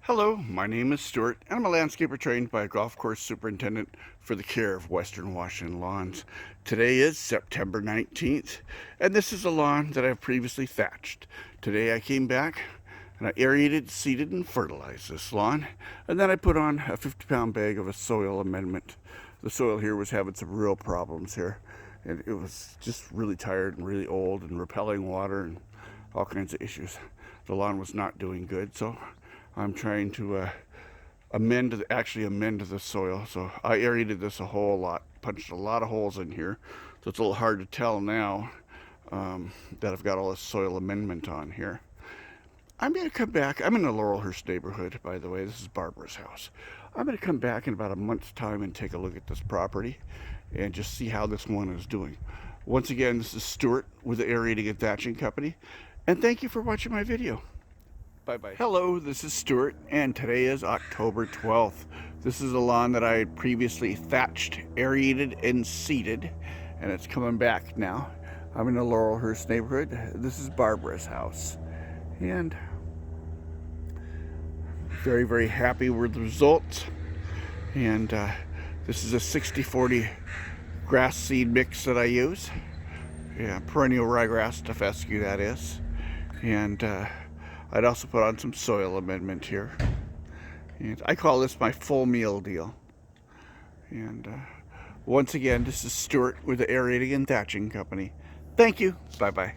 Hello, my name is Stuart, and I'm a landscaper trained by a golf course superintendent for the care of Western Washington lawns. Today is September 19th, and this is a lawn that I've previously thatched. Today I came back and I aerated, seeded, and fertilized this lawn, and then I put on a 50-pound bag of a soil amendment. The soil here was having some real problems here, and it was just really tired and really old and repelling water and all kinds of issues. The lawn was not doing good, so I'm trying to amend the soil. So I aerated this a whole lot, punched a lot of holes in here. So it's a little hard to tell now that I've got all this soil amendment on here. I'm going to come back. I'm in the Laurelhurst neighborhood, by the way. This is Barbara's house. I'm going to come back in about a month's time and take a look at this property and just see how this one is doing. Once again, this is Stuart with the Aerating and Thatching Company, and thank you for watching my video. Bye-bye. Hello, this is Stuart, and today is October 12th. This is a lawn that I had previously thatched, aerated, and seeded, and it's coming back now. I'm in the Laurelhurst neighborhood. This is Barbara's house, and very, very happy with the results. And this is a 60-40 grass seed mix that I use. Yeah, perennial ryegrass to fescue, that is. And I'd also put on some soil amendment here. And I call this my full meal deal. And once again, this is Stuart with the Aerating and Thatching Company. Thank you. Bye-bye.